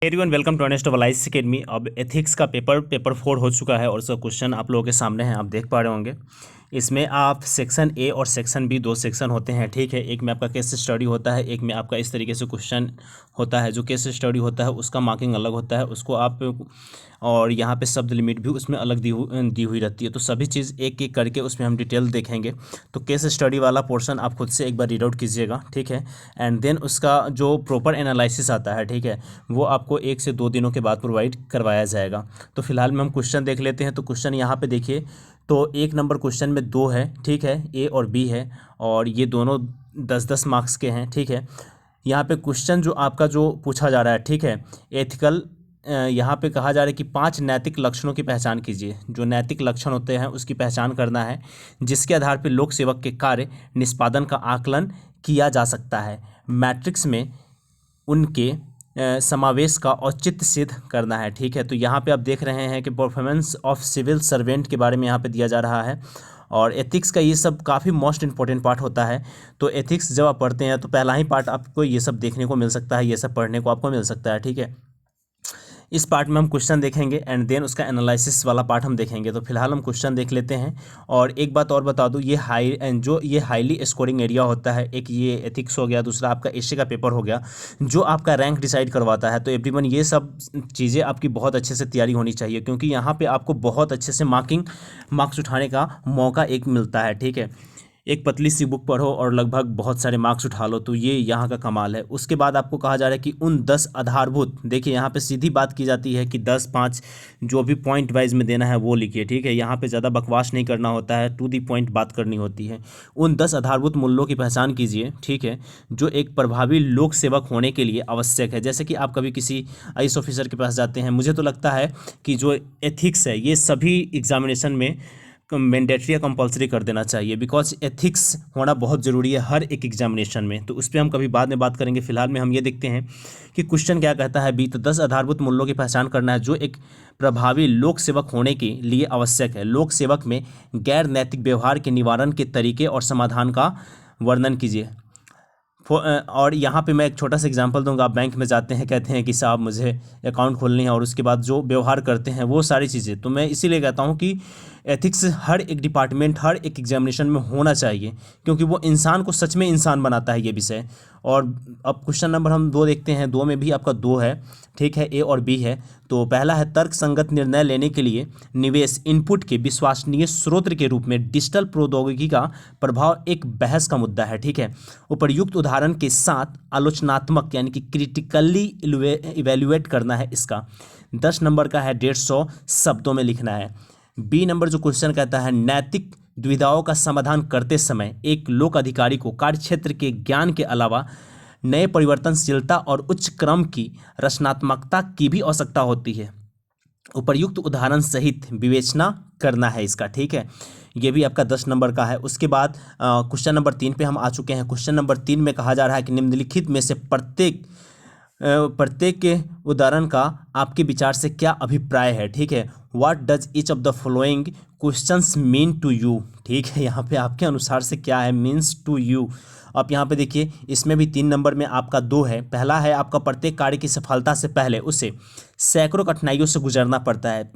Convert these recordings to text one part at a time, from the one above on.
Everyone welcome to honest voice academy. अब ethics का paper 4 हो चुका है और उसका क्वेश्चन आप लोगों के सामने है, आप देख पा रहे होंगे। इसमें आप सेक्शन ए और सेक्शन बी दो सेक्शन होते हैं, ठीक है। एक में आपका केस स्टडी होता है, एक में आपका इस तरीके से क्वेश्चन होता है। जो केस स्टडी होता है उसका मार्किंग अलग होता है, उसको आप और यहाँ पे शब्द लिमिट भी उसमें अलग दी हुई रहती है। तो सभी चीज़ एक एक करके उसमें हम डिटेल देखेंगे। तो केस स्टडी वाला पोर्शन आप खुद से एक बार रीड आउट कीजिएगा, ठीक है। एंड देन उसका जो प्रॉपर एनालिसिस आता है, ठीक है, वो आपको 1 से 2 दिनों के बाद प्रोवाइड करवाया जाएगा। तो फिलहाल में हम क्वेश्चन देख लेते हैं। तो क्वेश्चन यहाँ पे देखिए, तो 1 नंबर क्वेश्चन में 2 है, ठीक है, ए और बी है, और ये दोनों 10-10 मार्क्स के हैं, ठीक है। यहाँ पे क्वेश्चन जो आपका जो पूछा जा रहा है, ठीक है, एथिकल, यहाँ पे कहा जा रहा है कि 5 नैतिक लक्षणों की पहचान कीजिए। जो नैतिक लक्षण होते हैं उसकी पहचान करना है, जिसके आधार पर लोक सेवक के कार्य निष्पादन का आकलन किया जा सकता है। मैट्रिक्स में उनके समावेश का औचित्य सिद्ध करना है, ठीक है। तो यहाँ पे आप देख रहे हैं कि परफॉर्मेंस ऑफ सिविल सर्वेंट के बारे में यहाँ पे दिया जा रहा है, और एथिक्स का ये सब काफ़ी मोस्ट इंपॉर्टेंट पार्ट होता है। तो एथिक्स जब आप पढ़ते हैं तो पहला ही पार्ट आपको ये सब देखने को मिल सकता है, ये सब पढ़ने को आपको मिल सकता है, ठीक है। इस पार्ट में हम क्वेश्चन देखेंगे एंड देन उसका एनालिसिस वाला पार्ट हम देखेंगे। तो फिलहाल हम क्वेश्चन देख लेते हैं। और एक बात और बता दूं, ये हाईली स्कोरिंग एरिया होता है। एक ये एथिक्स हो गया, दूसरा आपका एसए का पेपर हो गया, जो आपका रैंक डिसाइड करवाता है। तो एवरीवन ये सब चीज़ें आपकी बहुत अच्छे से तैयारी होनी चाहिए, क्योंकि यहाँ पर आपको बहुत अच्छे से मार्क्स उठाने का मौका एक मिलता है, ठीक है। एक पतली सी बुक पढ़ो और लगभग बहुत सारे मार्क्स उठा लो, तो ये यहाँ का कमाल है। उसके बाद आपको कहा जा रहा है कि उन 10 आधारभूत, देखिए यहाँ पे सीधी बात की जाती है कि 10-5 जो भी पॉइंट वाइज में देना है वो लिखिए, ठीक है। यहाँ पे ज़्यादा बकवास नहीं करना होता है, टू दी पॉइंट बात करनी होती है। उन 10 आधारभूत मूल्यों की पहचान कीजिए, ठीक है, जो एक प्रभावी लोक सेवक होने के लिए आवश्यक है। जैसे कि आप कभी किसी आईएएस ऑफिसर के पास जाते हैं, मुझे तो लगता है कि जो एथिक्स है ये सभी एग्जामिनेशन में मैंडेटरी या कंपलसरी कर देना चाहिए, बिकॉज एथिक्स होना बहुत ज़रूरी है हर एक एग्जामिनेशन में। तो उस पर हम कभी बाद में बात करेंगे। फिलहाल में हम ये देखते हैं कि क्वेश्चन क्या कहता है। बी, तो 10 आधारभूत मूल्यों की पहचान करना है जो एक प्रभावी लोक सेवक होने के लिए आवश्यक है। लोक सेवक में गैर नैतिक व्यवहार के निवारण के तरीके और समाधान का वर्णन कीजिए। और यहाँ पे मैं एक छोटा सा एग्जांपल दूंगा। आप बैंक में जाते हैं, कहते हैं कि साहब मुझे अकाउंट खोलनी है, और उसके बाद जो व्यवहार करते हैं वो सारी चीज़ें। तो मैं इसीलिए कहता हूँ कि एथिक्स हर एक डिपार्टमेंट, हर एक एग्जामिनेशन में होना चाहिए, क्योंकि वो इंसान को सच में इंसान बनाता है ये विषय। और अब क्वेश्चन नंबर हम 2 देखते हैं। 2 में भी आपका 2 है, ठीक है, ए और बी है। तो पहला है, तर्क संगत निर्णय लेने के लिए निवेश इनपुट के विश्वसनीय स्रोत के रूप में डिजिटल प्रौद्योगिकी का प्रभाव एक बहस का मुद्दा है, ठीक है। उपर्युक्त उदाहरण के साथ आलोचनात्मक यानी कि क्रिटिकली इवेल्युएट करना है इसका। 10 नंबर का है, 150 शब्दों में लिखना है। बी नंबर जो क्वेश्चन कहता है, नैतिक दुविधाओं का समाधान करते समय एक लोक अधिकारी को कार्यक्षेत्र के ज्ञान के अलावा नए परिवर्तनशीलता और उच्च क्रम की रचनात्मकता की भी आवश्यकता होती है। उपर्युक्त उदाहरण सहित विवेचना करना है इसका, ठीक है। ये भी आपका 10 नंबर का है। उसके बाद क्वेश्चन नंबर 3 पे हम आ चुके हैं। क्वेश्चन नंबर 3 में कहा जा रहा है कि निम्नलिखित में से प्रत्येक के उदाहरण का आपके विचार से क्या अभिप्राय है, ठीक है। What does each of the following questions mean to you, ठीक है। यहाँ पे आपके अनुसार से क्या है, मीन्स टू यू। अब यहाँ पे देखिए, इसमें भी 3 नंबर में आपका 2 है। पहला है आपका, प्रत्येक कार्य की सफलता से पहले उसे सैकड़ों कठिनाइयों से गुजरना पड़ता है।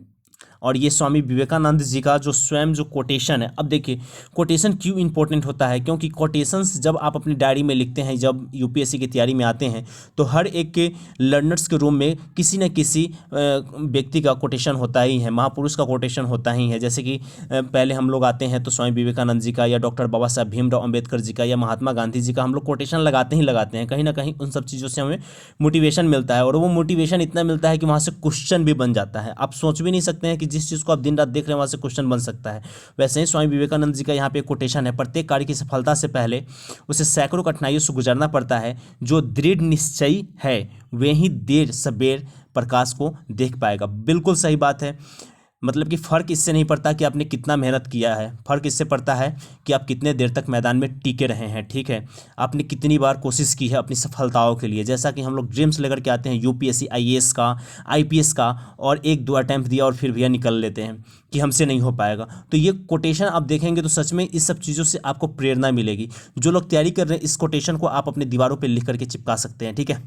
और ये स्वामी विवेकानंद जी का जो स्वयं जो कोटेशन है। अब देखिए, कोटेशन क्यों इंपॉर्टेंट होता है, क्योंकि कोटेशंस जब आप अपनी डायरी में लिखते हैं, जब यूपीएससी की तैयारी में आते हैं, तो हर एक के लर्नर्स के रूम में किसी न किसी व्यक्ति का कोटेशन होता ही है, महापुरुष का कोटेशन होता ही है। जैसे कि पहले हम लोग आते हैं तो स्वामी विवेकानंद जी का, या डॉक्टर बाबा साहब भीमराव अम्बेडकर जी का, या महात्मा गांधी जी का हम लोग कोटेशन लगाते ही लगाते हैं। कहीं ना कहीं उन सब चीज़ों से हमें मोटिवेशन मिलता है, और वो मोटिवेशन इतना मिलता है कि वहाँ से क्वेश्चन भी बन जाता है। आप सोच भी नहीं सकते हैं कि जिस चीज़ को आप दिन रात देख रहे हैं वहाँ से क्वेश्चन बन सकता है। वैसे ही स्वामी विवेकानंद जी का यहाँ पे कोटेशन है, प्रत्येक कार्य की सफलता से पहले उसे सैकड़ों कठिनाइयों से गुजरना पड़ता है। जो दृढ़ निश्चयी है वे ही देर सबेर प्रकाश को देख पाएगा। बिल्कुल सही बात है। मतलब कि फ़र्क इससे नहीं पड़ता कि आपने कितना मेहनत किया है, फ़र्क इससे पड़ता है कि आप कितने देर तक मैदान में टिके रहे हैं, ठीक है। आपने कितनी बार कोशिश की है अपनी सफलताओं के लिए। जैसा कि हम लोग ड्रीम्स लेकर के आते हैं यूपीएससी आईएएस का, आईपीएस का, और 1-2 अटैम्प्ट दिया और फिर भैया निकल लेते हैं कि हमसे नहीं हो पाएगा। तो ये कोटेशन आप देखेंगे तो सच में इस सब चीज़ों से आपको प्रेरणा मिलेगी। जो लोग तैयारी कर रहे हैं, इस कोटेशन को आप अपने दीवारों पर लिख करके चिपका सकते हैं, ठीक है।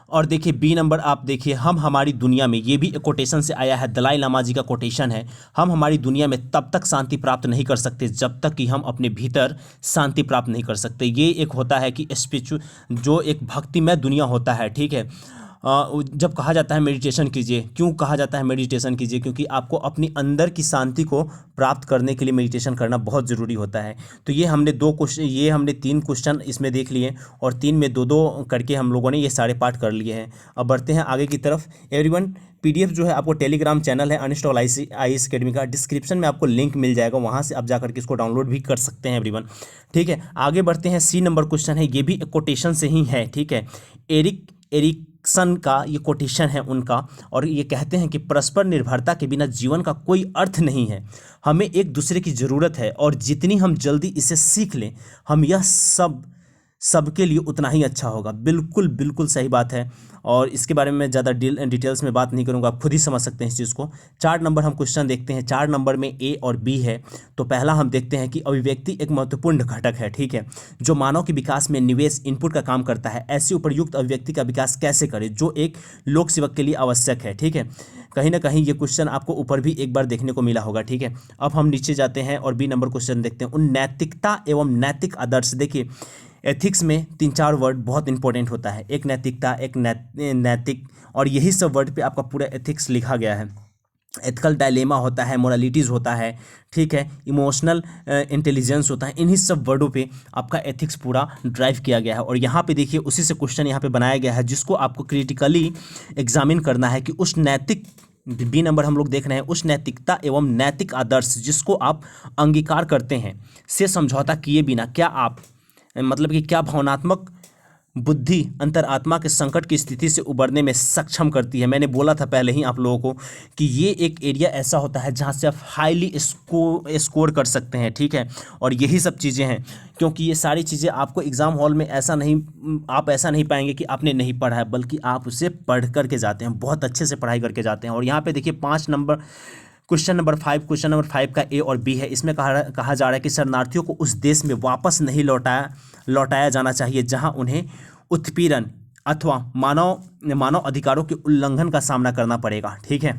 और देखिए बी नंबर आप देखिए, हम हमारी दुनिया में, ये भी एक कोटेशन से आया है, दलाई लामा जी का कोटेशन है, हम हमारी दुनिया में तब तक शांति प्राप्त नहीं कर सकते जब तक कि हम अपने भीतर शांति प्राप्त नहीं कर सकते। ये एक होता है कि स्पिरिचुअल, जो एक भक्तिमय दुनिया होता है, ठीक है। जब कहा जाता है मेडिटेशन कीजिए, क्यों कहा जाता है मेडिटेशन कीजिए? क्योंकि आपको अपनी अंदर की शांति को प्राप्त करने के लिए मेडिटेशन करना बहुत ज़रूरी होता है। तो ये हमने 2 क्वेश्चन, ये हमने 3 क्वेश्चन इसमें देख लिए और 3 में 2-2 करके हम लोगों ने ये सारे पार्ट कर लिए हैं। अब बढ़ते हैं आगे की तरफ। एवरीवन, पीडीएफ जो है आपको टेलीग्राम चैनल है अनस्टॉल आईएएस अकेडमी का, डिस्क्रिप्शन में आपको लिंक मिल जाएगा, वहाँ से आप जाकर के इसको डाउनलोड भी कर सकते हैं एवरीवन, ठीक है। आगे बढ़ते हैं। सी नंबर क्वेश्चन है, ये भी एक कोटेशन से ही है, ठीक है। एरिक्सन का ये कोटेशन है उनका, और ये कहते हैं कि परस्पर निर्भरता के बिना जीवन का कोई अर्थ नहीं है, हमें एक दूसरे की ज़रूरत है और जितनी हम जल्दी इसे सीख लें, हम यह सबके लिए उतना ही अच्छा होगा। बिल्कुल बिल्कुल सही बात है, और इसके बारे में ज़्यादा डिटेल्स में बात नहीं करूँगा, आप खुद ही समझ सकते हैं इस चीज़ को। 4 नंबर हम क्वेश्चन देखते हैं। 4 नंबर में ए और बी है। तो पहला हम देखते हैं कि अभिव्यक्ति एक महत्वपूर्ण घटक है, ठीक है, जो मानव के विकास में निवेश इनपुट का काम करता है। ऐसी उपयुक्त अभिव्यक्ति का विकास कैसे करें जो एक लोक सेवक के लिए आवश्यक है, ठीक है। कहीं ना कहीं ये क्वेश्चन आपको ऊपर भी एक बार देखने को मिला होगा, ठीक है। अब हम नीचे जाते हैं और बी नंबर क्वेश्चन देखते हैं। उन नैतिकता एवं नैतिक आदर्श, देखिए एथिक्स में 3-4 वर्ड बहुत इंपॉर्टेंट होता है, एक नैतिकता, एक नैतिक, और यही सब वर्ड पे आपका पूरा एथिक्स लिखा गया है। एथिकल डायलेमा होता है, मोरालिटीज़ होता है, ठीक है, इमोशनल इंटेलिजेंस होता है, इन्हीं सब वर्डों पे आपका एथिक्स पूरा ड्राइव किया गया है। और यहाँ पे देखिए उसी से क्वेश्चन यहाँ पे बनाया गया है, जिसको आपको क्रिटिकली एग्जामिन करना है कि उस नैतिक, बी नंबर हम लोग देख रहे हैं, उस नैतिकता एवं नैतिक आदर्श जिसको आप अंगीकार करते हैं से समझौता किए बिना क्या आप, मतलब कि क्या भावनात्मक बुद्धि अंतरात्मा के संकट की स्थिति से उबरने में सक्षम करती है। मैंने बोला था पहले ही आप लोगों को कि ये एक एरिया ऐसा होता है जहाँ से आप हाईली स्कोर कर सकते हैं, ठीक है। और यही सब चीज़ें हैं, क्योंकि ये सारी चीज़ें आपको एग्ज़ाम हॉल में आप ऐसा नहीं पाएंगे कि आपने नहीं पढ़ा है, बल्कि आप उसे पढ़ करके जाते हैं, बहुत अच्छे से पढ़ाई करके जाते हैं। और यहाँ पर देखिए 5 नंबर क्वेश्चन नंबर 5 का ए और बी है। इसमें कहा जा रहा है कि शरणार्थियों को उस देश में वापस नहीं लौटाया जाना चाहिए जहां उन्हें उत्पीड़न अथवा मानव अधिकारों के उल्लंघन का सामना करना पड़ेगा, ठीक है।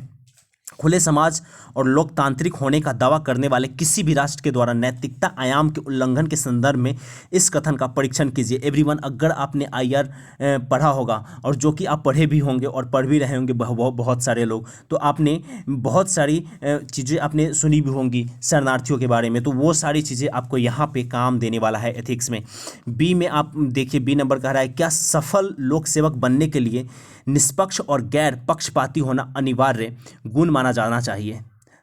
खुले समाज और लोकतांत्रिक होने का दावा करने वाले किसी भी राष्ट्र के द्वारा नैतिकता आयाम के उल्लंघन के संदर्भ में इस कथन का परीक्षण कीजिए। एवरीवन, अगर आपने आईआर पढ़ा होगा, और जो कि आप पढ़े भी होंगे और पढ़ भी रहे होंगे बहुत सारे लोग, तो आपने बहुत सारी चीज़ें आपने सुनी भी होंगी शरणार्थियों के बारे में, तो वो सारी चीज़ें आपको यहाँ पे काम देने वाला है एथिक्स में। बी में आप देखिए, बी नंबर कह रहा है, क्या सफल लोक सेवक बनने के लिए निष्पक्ष और गैर पक्षपाती होना अनिवार्य गुण माना जाना चाहिए?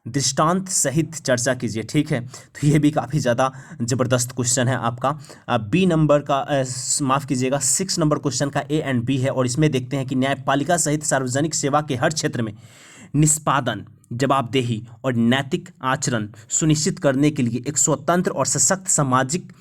दृष्टांत सहित चर्चा कीजिए, ठीक है। तो ये भी काफ़ी ज़्यादा ज़बरदस्त क्वेश्चन है आपका। बी नंबर का माफ़ कीजिएगा 6 नंबर क्वेश्चन का ए एंड बी है, और इसमें देखते हैं कि न्यायपालिका सहित सार्वजनिक सेवा के हर क्षेत्र में निष्पादन, जवाबदेही और नैतिक आचरण सुनिश्चित करने के लिए एक स्वतंत्र और सशक्त सामाजिक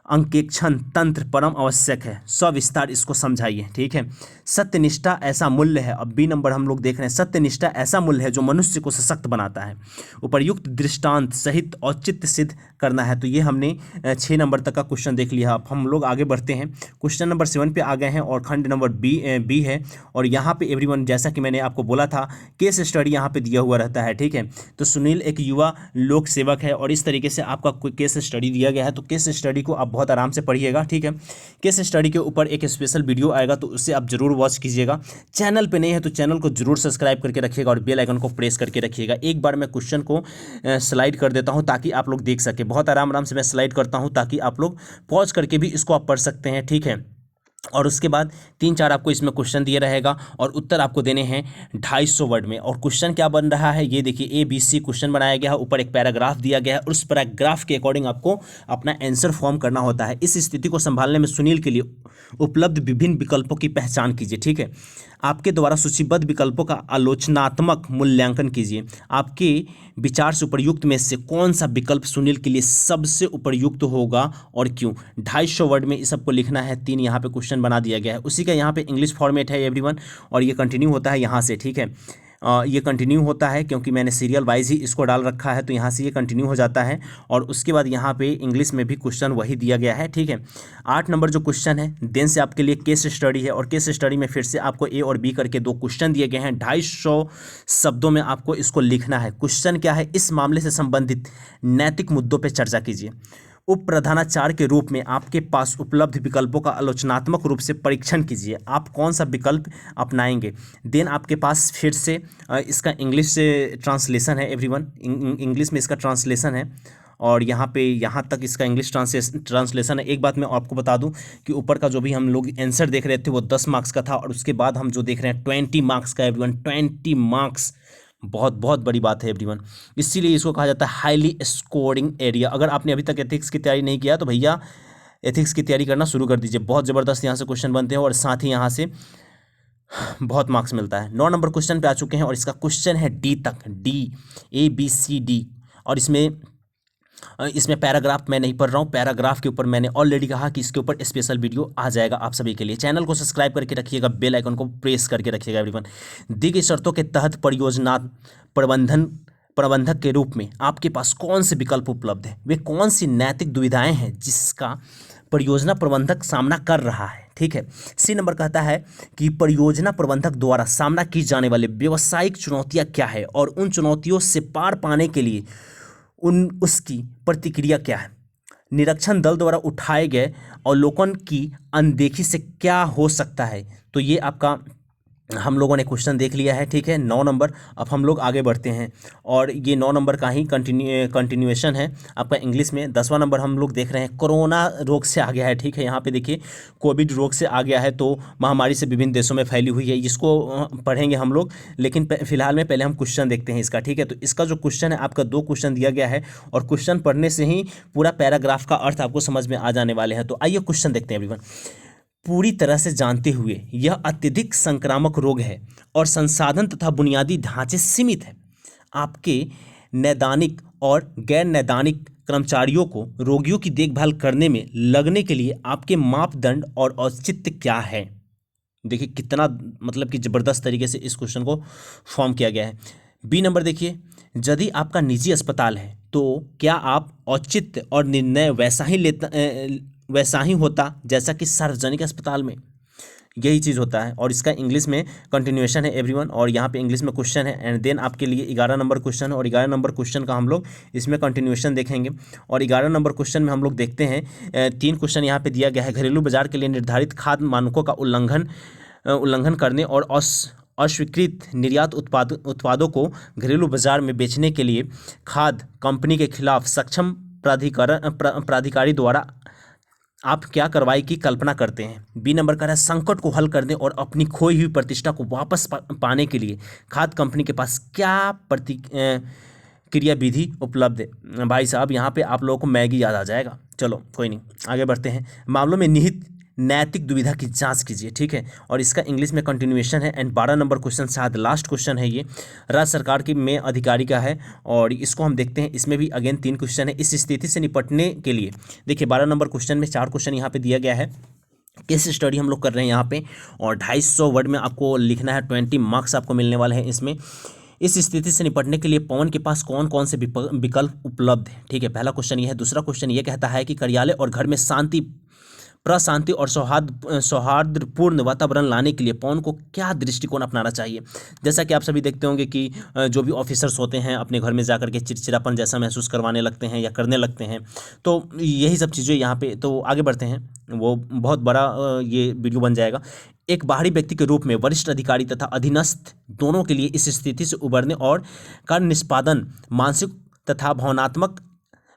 अंकेक्षण तंत्र परम आवश्यक है। सविस्तार इसको समझाइए, ठीक है। सत्यनिष्ठा ऐसा मूल्य है, अब बी नंबर हम लोग देख रहे हैं, सत्यनिष्ठा ऐसा मूल्य है जो मनुष्य को सशक्त बनाता है। उपर्युक्त दृष्टांत सहित औचित्य सिद्ध करना है। तो ये हमने 6 नंबर तक का क्वेश्चन देख लिया। अब हम लोग आगे बढ़ते हैं, क्वेश्चन नंबर 7 पे आ गए हैं, और खंड नंबर बी है। और यहाँ पे एवरीवन, जैसा कि मैंने आपको बोला था, केस स्टडी यहाँ पे दिया हुआ रहता है, ठीक है। तो सुनील एक युवा लोक सेवक है, और इस तरीके से आपका कोई केस स्टडी दिया गया है, तो केस स्टडी को आप बहुत आराम से पढ़िएगा, ठीक है। केस स्टडी के ऊपर एक स्पेशल वीडियो आएगा, तो उससे आप जरूर वॉच कीजिएगा। चैनल पे नहीं है तो चैनल को जरूर सब्सक्राइब करके रखिएगा और बेल आइकन को प्रेस करके रखिएगा। एक बार मैं क्वेश्चन को स्लाइड कर देता हूं ताकि आप लोग देख सके। बहुत आराम से मैं स्लाइड करता हूं ताकि आप लोग पॉज करके भी इसको आप पढ़ सकते हैं, ठीक है। और उसके बाद 3-4 आपको इसमें क्वेश्चन दिया रहेगा, और उत्तर आपको देने हैं 250 वर्ड में। और क्वेश्चन क्या बन रहा है, ये देखिए ABC क्वेश्चन बनाया गया है, ऊपर एक पैराग्राफ दिया गया है, और उस पैराग्राफ के अकॉर्डिंग आपको अपना आंसर फॉर्म करना होता है। इस स्थिति को संभालने में सुनील के लिए उपलब्ध विभिन्न विकल्पों की पहचान कीजिए, ठीक है। आपके द्वारा सूचीबद्ध विकल्पों का आलोचनात्मक मूल्यांकन कीजिए। आपके विचार से उपयुक्त में से कौन सा विकल्प सुनील के लिए सबसे उपयुक्त होगा और क्यों? 250 वर्ड में इस सबको लिखना है। 3 यहाँ पे क्वेश्चन बना दिया गया है, उसी का यहाँ पे इंग्लिश फॉर्मेट है एवरीवन, और ये कंटिन्यू होता है यहाँ से, ठीक है। ये कंटिन्यू होता है क्योंकि मैंने सीरियल वाइज ही इसको डाल रखा है, तो यहाँ से ये कंटिन्यू हो जाता है। और उसके बाद यहाँ पे इंग्लिश में भी क्वेश्चन वही दिया गया है, ठीक है। 8 नंबर जो क्वेश्चन है देन से आपके लिए केस स्टडी है, और केस स्टडी में फिर से आपको ए और बी करके 2 क्वेश्चन दिए गए हैं। 250 शब्दों में आपको इसको लिखना है। क्वेश्चन क्या है, इस मामले से संबंधित नैतिक मुद्दों पर चर्चा कीजिए। उप प्रधानाचार्य के रूप में आपके पास उपलब्ध विकल्पों का आलोचनात्मक रूप से परीक्षण कीजिए, आप कौन सा विकल्प अपनाएंगे। देन आपके पास फिर से इसका इंग्लिश से ट्रांसलेशन है एवरीवन, इंग्लिश में इसका ट्रांसलेशन है, और यहाँ पे यहाँ तक इसका इंग्लिश ट्रांसलेशन है। एक बात मैं आपको बता दूं कि ऊपर का जो भी हम लोग आंसर देख रहे थे वो 10 मार्क्स का था, और उसके बाद हम जो देख रहे हैं 20 मार्क्स का एवरीवन। 20 मार्क्स बहुत बहुत बड़ी बात है एवरीवन, इसीलिए इसको कहा जाता है हाईली स्कोरिंग एरिया। अगर आपने अभी तक एथिक्स की तैयारी नहीं किया तो भैया एथिक्स की तैयारी करना शुरू कर दीजिए। बहुत ज़बरदस्त यहाँ से क्वेश्चन बनते हैं और साथ ही यहाँ से बहुत मार्क्स मिलता है। 9 नंबर क्वेश्चन पे आ चुके हैं और इसका क्वेश्चन है डी तक, डी ABCD। और इसमें पैराग्राफ मैं नहीं पढ़ रहा हूँ, पैराग्राफ के ऊपर मैंने ऑलरेडी कहा कि इसके ऊपर स्पेशल वीडियो आ जाएगा आप सभी के लिए। चैनल को सब्सक्राइब करके रखिएगा, बेल आइकन को प्रेस करके रखिएगा एवरीवन। दी गई शर्तों के तहत परियोजना प्रबंधक के रूप में आपके पास कौन से विकल्प उपलब्ध है, वे कौन सी नैतिक दुविधाएं हैं जिसका परियोजना प्रबंधक सामना कर रहा है, ठीक है। सी नंबर कहता है कि परियोजना प्रबंधक द्वारा सामना की जाने वाली व्यावसायिक चुनौतियां क्या है और उन चुनौतियों से पार पाने के लिए उसकी प्रतिक्रिया क्या है। निरीक्षण दल द्वारा उठाए गए अवलोकन की अनदेखी से क्या हो सकता है। तो ये आपका हम लोगों ने क्वेश्चन देख लिया है, ठीक है, 9 नंबर। अब हम लोग आगे बढ़ते हैं और ये 9 नंबर का ही कंटिन्यूएशन है आपका इंग्लिश में। 10वां नंबर हम लोग देख रहे हैं कोरोना रोग से आ गया है, ठीक है। यहाँ पे देखिए कोविड रोग से आ गया है, तो महामारी से विभिन्न देशों में फैली हुई है, इसको पढ़ेंगे हम लोग। लेकिन फिलहाल में पहले हम क्वेश्चन देखते हैं इसका, ठीक है। तो इसका जो क्वेश्चन है आपका 2 क्वेश्चन दिया गया है और क्वेश्चन पढ़ने से ही पूरा पैराग्राफ का अर्थ आपको समझ में आ जाने वाले हैं। तो आइए क्वेश्चन देखते हैं एवरीवन। पूरी तरह से जानते हुए यह अत्यधिक संक्रामक रोग है और संसाधन तथा बुनियादी ढांचे सीमित है, आपके नैदानिक और गैर नैदानिक कर्मचारियों को रोगियों की देखभाल करने में लगने के लिए आपके मापदंड और औचित्य क्या है। देखिए कितना मतलब कि ज़बरदस्त तरीके से इस क्वेश्चन को फॉर्म किया गया है। बी नंबर देखिए, यदि आपका निजी अस्पताल है तो क्या आप औचित्य और निर्णय वैसा ही होता जैसा कि सार्वजनिक अस्पताल में, यही चीज़ होता है। और इसका इंग्लिश में कंटिन्यूएशन है एवरीवन, और यहाँ पे इंग्लिश में क्वेश्चन है। एंड देन आपके लिए 11 नंबर क्वेश्चन है और 11 नंबर क्वेश्चन का हम लोग इसमें कंटिन्यूएशन देखेंगे। और 11 नंबर क्वेश्चन में हम लोग देखते हैं 3 क्वेश्चन यहाँ पे दिया गया है। घरेलू बाजार के लिए निर्धारित खाद्य मानकों का उल्लंघन करने और अस्वीकृत निर्यात उत्पादों को घरेलू बाजार में बेचने के लिए खाद्य कंपनी के खिलाफ सक्षम प्राधिकारी द्वारा आप क्या कार्रवाई की कल्पना करते हैं। बी नंबर का है संकट को हल करने और अपनी खोई हुई प्रतिष्ठा को वापस पाने के लिए खाद्य कंपनी के पास क्या क्रिया विधि उपलब्ध है। भाई साहब यहाँ पे आप लोगों को मैगी याद आ जाएगा। चलो कोई नहीं, आगे बढ़ते हैं। मामलों में निहित नैतिक दुविधा की जांच कीजिए, ठीक है। और इसका इंग्लिश में कंटिन्यूएशन है। एंड 12 नंबर क्वेश्चन शायद लास्ट क्वेश्चन है, ये राज्य सरकार की में अधिकारी का है और इसको हम देखते हैं। इसमें भी अगेन 3 क्वेश्चन है। इस स्थिति से निपटने के लिए देखिए 12 नंबर क्वेश्चन में 4 क्वेश्चन यहाँ पे दिया गया है। केस स्टडी हम लोग कर रहे हैं यहाँ पे और 250 वर्ड में आपको लिखना है। 20 मार्क्स आपको मिलने वाले हैं इसमें। इस स्थिति से निपटने के लिए पवन के पास कौन कौन से विकल्प उपलब्ध है, ठीक है। पहला क्वेश्चन ये है। दूसरा क्वेश्चन ये कहता है कि कार्यालय और घर में प्रशांति और सौहार्दपूर्ण वातावरण लाने के लिए पवन को क्या दृष्टिकोण अपनाना चाहिए। जैसा कि आप सभी देखते होंगे कि जो भी ऑफिसर्स होते हैं अपने घर में जाकर के चिड़चिड़ापन जैसा महसूस करवाने लगते हैं या करने लगते हैं, तो यही सब चीज़ें यहाँ पे। तो आगे बढ़ते हैं, वो बहुत बड़ा ये वीडियो बन जाएगा। एक बाहरी व्यक्ति के रूप में वरिष्ठ अधिकारी तथा अधीनस्थ दोनों के लिए इस स्थिति से उबरने और कार्य निष्पादन मानसिक तथा भावनात्मक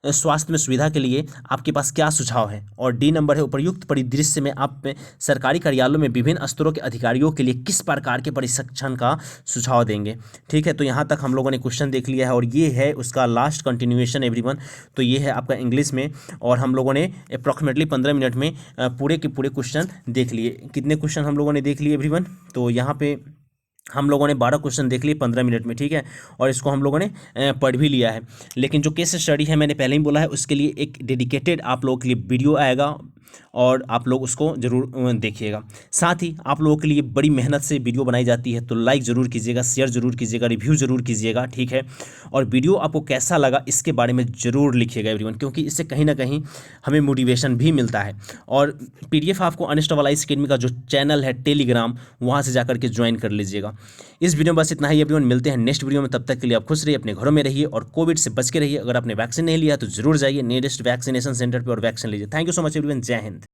स्वास्थ्य में सुविधा के लिए आपके पास क्या सुझाव है। और डी नंबर है उपर्युक्त परिदृश्य में आप सरकारी कार्यालयों में विभिन्न स्तरों के अधिकारियों के लिए किस प्रकार के प्रशिक्षण का सुझाव देंगे, ठीक है। तो यहाँ तक हम लोगों ने क्वेश्चन देख लिया है और ये है उसका लास्ट कंटिन्यूएशन एवरीवन। तो ये है आपका इंग्लिश में और हम लोगों ने अप्रॉक्सीमेटली 15 मिनट में पूरे के पूरे क्वेश्चन देख लिए। कितने क्वेश्चन हम लोगों ने देख लिए एवरीवन? तो यहाँ पे हम लोगों ने 12 क्वेश्चन देख लिए 15 मिनट में, ठीक है। और इसको हम लोगों ने पढ़ भी लिया है। लेकिन जो केस स्टडी है मैंने पहले ही बोला है, उसके लिए एक डेडिकेटेड आप लोगों के लिए वीडियो आएगा और आप लोग उसको ज़रूर देखिएगा। साथ ही आप लोगों के लिए बड़ी मेहनत से वीडियो बनाई जाती है, तो लाइक ज़रूर कीजिएगा, शेयर ज़रूर कीजिएगा, रिव्यू ज़रूर कीजिएगा, ठीक है। और वीडियो आपको कैसा लगा इसके बारे में ज़रूर लिखिएगा एवरीवन, क्योंकि इससे कहीं ना कहीं हमें मोटिवेशन भी मिलता है। और पीडीएफ आपको अनस्टेबलाइज अकेडमी का जो चैनल है टेलीग्राम, वहाँ से जाकर के ज्वाइन कर लीजिएगा। इस वीडियो में बस इतना ही एवरीवन, मिलते हैं नेक्स्ट वीडियो में। तब तक के लिए आप खुश रहिए, अपने घरों में रहिए और कोविड से बच के रहिए। अगर आपने वैक्सीन नहीं लिया तो जरूर जाइए नियरेस्ट वैक्सीनेशन सेंटर पर और वैक्सीन लीजिए। Thank you so much everyone, जय हिंद।